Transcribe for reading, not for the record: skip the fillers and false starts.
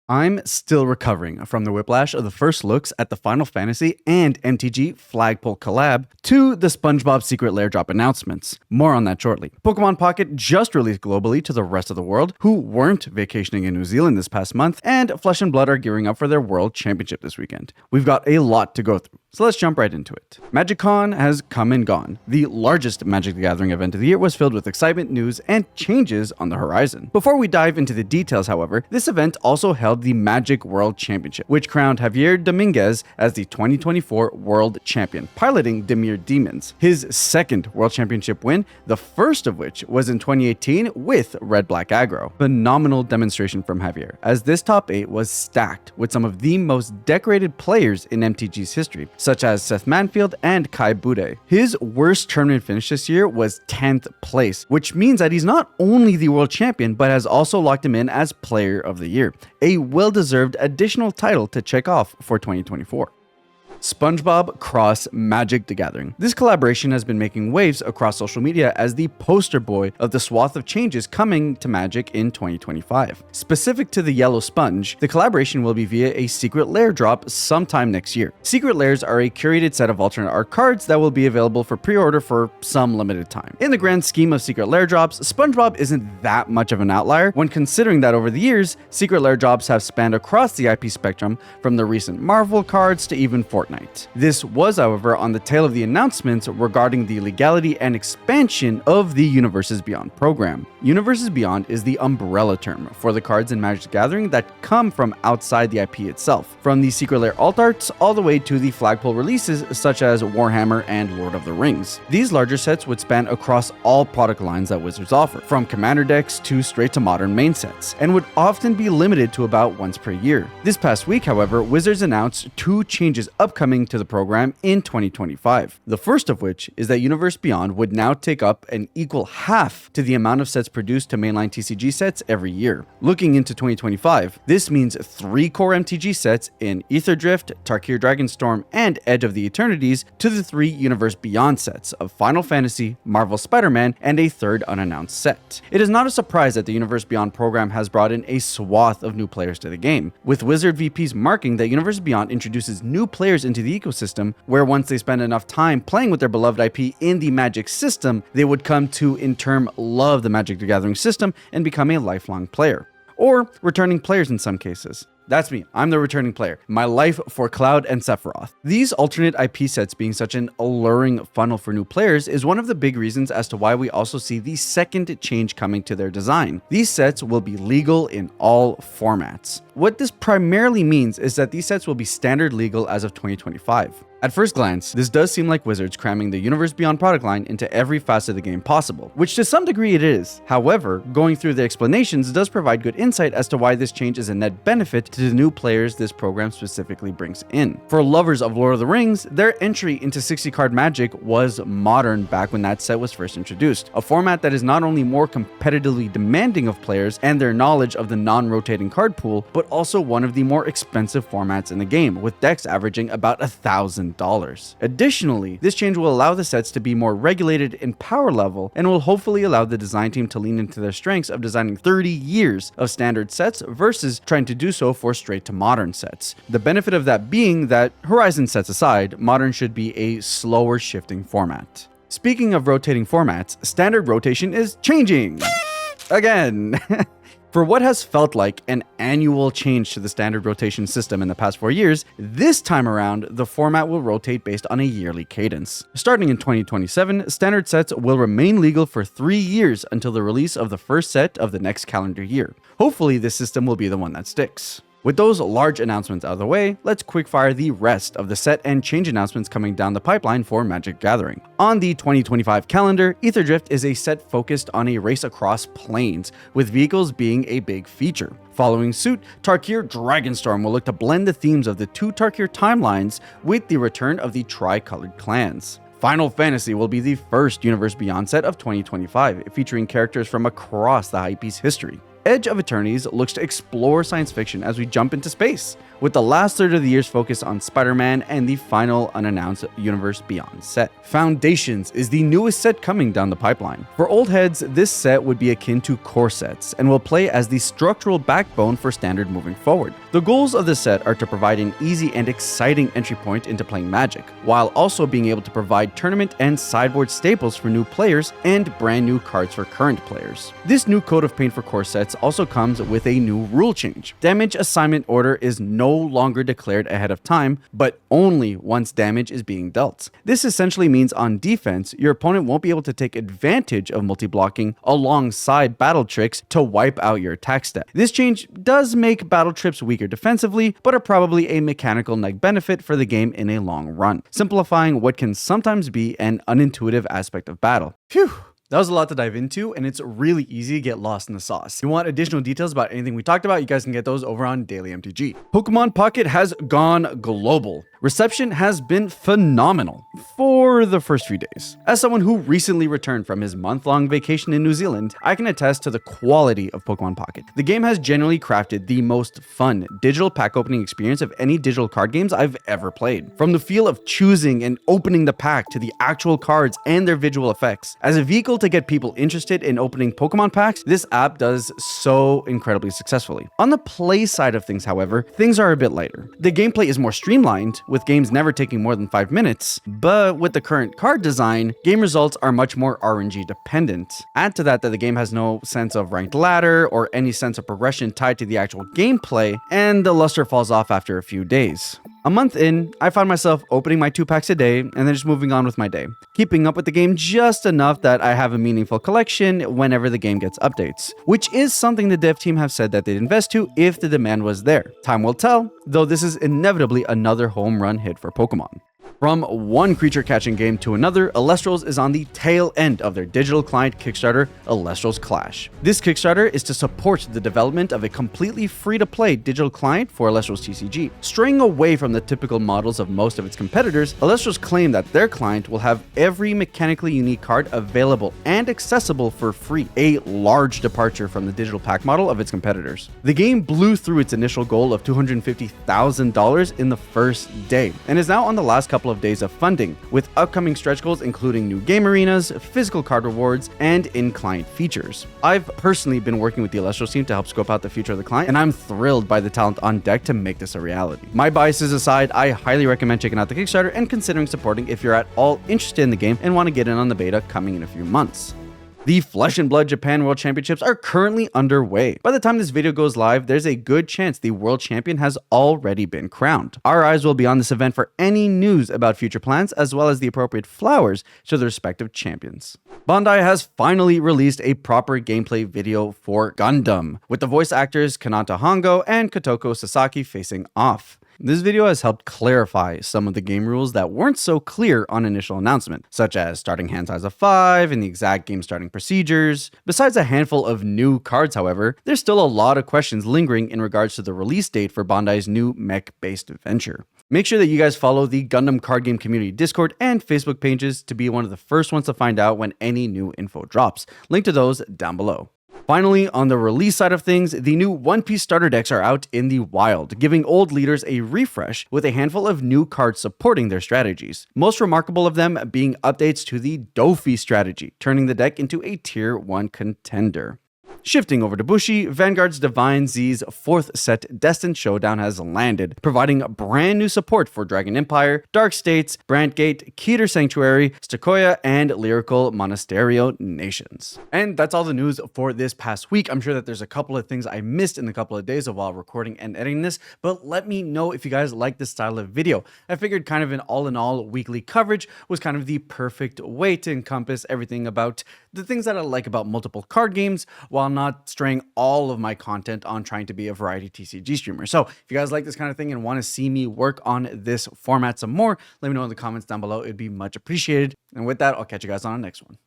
I'm still recovering from the whiplash of the first looks at the Final Fantasy and MTG Flagpole collab to the Spongebob Secret Lair drop announcements. More on that shortly. Pokémon Pocket just released globally to the rest of the world who weren't vacationing in New Zealand this past month, and Flesh and Blood are gearing up for their World Championship this weekend. We've got a lot to go through, so let's jump right into it. MagicCon has come and gone. The largest Magic the Gathering event of the year was filled with excitement, news, and changes on the horizon. Before we dive into the details, however, this event also held the Magic World Championship, which crowned Javier Dominguez as the 2024 World Champion, piloting Dimir Demons. His second World Championship win, the first of which was in 2018 with Red Black Aggro. Phenomenal demonstration from Javier, as this top 8 was stacked with some of the most decorated players in MTG's history, such as Seth Manfield and Kai Bude. His worst tournament finish this year was 10th place, which means that he's not only the World Champion, but has also locked him in as Player of the Year, a well-deserved additional title to check off for 2024. Spongebob Cross Magic the Gathering. This collaboration has been making waves across social media as the poster boy of the swath of changes coming to Magic in 2025. Specific to the Yellow Sponge, the collaboration will be via a Secret Lair drop sometime next year. Secret Lairs are a curated set of alternate art cards that will be available for pre-order for some limited time. In the grand scheme of Secret Lair drops, Spongebob isn't that much of an outlier when considering that over the years, Secret Lair drops have spanned across the IP spectrum from the recent Marvel cards to even Fortnite. This was, however, on the tail of the announcements regarding the legality and expansion of the Universes Beyond program. Universes Beyond is the umbrella term for the cards in Magic the Gathering that come from outside the IP itself, from the Secret Lair alt arts all the way to the flagpole releases such as Warhammer and Lord of the Rings. These larger sets would span across all product lines that Wizards offer, from commander decks to straight to modern main sets, and would often be limited to about once per year. This past week, however, Wizards announced 2 changes upcoming to the program in 2025. The first of which is that Universe Beyond would now take up an equal half to the amount of sets produced to mainline TCG sets every year. Looking into 2025, this means 3 core MTG sets in Ether Drift, Tarkir Dragonstorm, and Edge of the Eternities to the 3 Universe Beyond sets of Final Fantasy, Marvel Spider-Man, and a third unannounced set. It is not a surprise that the Universe Beyond program has brought in a swath of new players to the game, with Wizard VPs marking that Universe Beyond introduces new players into the ecosystem, where once they spend enough time playing with their beloved IP in the Magic system, they would come to, in turn, love the Magic the Gathering system and become a lifelong player. Or returning players in some cases. That's me, I'm the returning player. My life for Cloud and Sephiroth. These alternate IP sets being such an alluring funnel for new players is one of the big reasons as to why we also see the second change coming to their design. These sets will be legal in all formats. What this primarily means is that these sets will be standard legal as of 2025. At first glance, this does seem like Wizards cramming the Universe Beyond product line into every facet of the game possible, which to some degree it is. However, going through the explanations does provide good insight as to why this change is a net benefit to the new players this program specifically brings in. For lovers of Lord of the Rings, their entry into 60-card Magic was modern back when that set was first introduced, a format that is not only more competitively demanding of players and their knowledge of the non-rotating card pool, but also one of the more expensive formats in the game, with decks averaging about $1,000. Additionally, this change will allow the sets to be more regulated in power level and will hopefully allow the design team to lean into their strengths of designing 30 years of standard sets versus trying to do so for straight to modern sets. The benefit of that being that, Horizon sets aside, modern should be a slower shifting format. Speaking of rotating formats, standard rotation is changing again. For what has felt like an annual change to the standard rotation system in the past 4 years, this time around, the format will rotate based on a yearly cadence. Starting in 2027, standard sets will remain legal for 3 years until the release of the first set of the next calendar year. Hopefully, this system will be the one that sticks. With those large announcements out of the way, let's quickfire the rest of the set and change announcements coming down the pipeline for Magic Gathering. On the 2025 calendar, Ether Drift is a set focused on a race across planes, with vehicles being a big feature. Following suit, Tarkir Dragonstorm will look to blend the themes of the 2 Tarkir timelines with the return of the tri-colored clans. Final Fantasy will be the first Universe Beyond set of 2025, featuring characters from across the IP's history. Edge of Eternities looks to explore science fiction as we jump into space, with the last third of the year's focus on Spider-Man and the final unannounced Universe Beyond set. Foundations is the newest set coming down the pipeline. For old heads, this set would be akin to core sets and will play as the structural backbone for Standard moving forward. The goals of the set are to provide an easy and exciting entry point into playing Magic, while also being able to provide tournament and sideboard staples for new players and brand new cards for current players. This new coat of paint for core sets also comes with a new rule change. Damage assignment order is no longer declared ahead of time, but only once damage is being dealt. This essentially means on defense, your opponent won't be able to take advantage of multi-blocking alongside battle tricks to wipe out your attack step. This change does make battle trips weaker defensively, but are probably a mechanical neg benefit for the game in a long run, simplifying what can sometimes be an unintuitive aspect of battle. Phew! That was a lot to dive into, and it's really easy to get lost in the sauce. If you want additional details about anything we talked about, you guys can get those over on Daily MTG. Pokémon Pocket has gone global. Reception has been phenomenal for the first few days. As someone who recently returned from his month-long vacation in New Zealand, I can attest to the quality of Pokémon Pocket. The game has generally crafted the most fun digital pack opening experience of any digital card games I've ever played. From the feel of choosing and opening the pack to the actual cards and their visual effects. As a vehicle to get people interested in opening Pokemon packs, this app does so incredibly successfully. On the play side of things, however, things are a bit lighter. The gameplay is more streamlined, with games never taking more than 5 minutes, but with the current card design, game results are much more RNG dependent. Add to that the game has no sense of ranked ladder or any sense of progression tied to the actual gameplay, and the luster falls off after a few days. A month in, I found myself opening my 2 packs a day and then just moving on with my day, keeping up with the game just enough that I have a meaningful collection whenever the game gets updates, which is something the dev team have said that they'd invest to if the demand was there. Time will tell, though this is inevitably another home run hit for Pokemon. From one creature catching game to another, Elestrals is on the tail end of their digital client Kickstarter, Elestrals Clash. This Kickstarter is to support the development of a completely free-to-play digital client for Elestrals TCG. Straying away from the typical models of most of its competitors, Elestrals claim that their client will have every mechanically unique card available and accessible for free, a large departure from the digital pack model of its competitors. The game blew through its initial goal of $250,000 in the first day, and is now on the last couple of days of funding, with upcoming stretch goals including new game arenas, physical card rewards, and in-client features. I've personally been working with the Elestrals team to help scope out the future of the client, and I'm thrilled by the talent on deck to make this a reality. My biases aside, I highly recommend checking out the Kickstarter and considering supporting if you're at all interested in the game and want to get in on the beta coming in a few months. The Flesh and Blood Japan World Championships are currently underway. By the time this video goes live, there's a good chance the world champion has already been crowned. Our eyes will be on this event for any news about future plans, as well as the appropriate flowers to the respective champions. Bandai has finally released a proper gameplay video for Gundam, with the voice actors Kanata Hongo and Kotoko Sasaki facing off. This video has helped clarify some of the game rules that weren't so clear on initial announcement, such as starting hand size of 5 and the exact game starting procedures. Besides a handful of new cards, however, there's still a lot of questions lingering in regards to the release date for Bandai's new mech-based venture. Make sure that you guys follow the Gundam card game community Discord and Facebook pages to be one of the first ones to find out when any new info drops. Link to those down below. Finally, on the release side of things, the new One Piece starter decks are out in the wild, giving old leaders a refresh with a handful of new cards supporting their strategies. Most remarkable of them being updates to the Dofi strategy, turning the deck into a tier 1 contender. Shifting over to Bushi, Vanguard's Divine Z's 4th set Destined Showdown has landed, providing brand new support for Dragon Empire, Dark States, Brandgate, Keter Sanctuary, Stakoya, and Lyrical Monasterio nations. And that's all the news for this past week. I'm sure that there's a couple of things I missed in the couple of days while recording and editing this, but let me know if you guys like this style of video. I figured kind of an all-in-all weekly coverage was kind of the perfect way to encompass everything about the things that I like about multiple card games, while not straying all of my content on trying to be a variety TCG streamer. So if you guys like this kind of thing and want to see me work on this format some more, let me know in the comments down below. It'd be much appreciated. And with that, I'll catch you guys on the next one.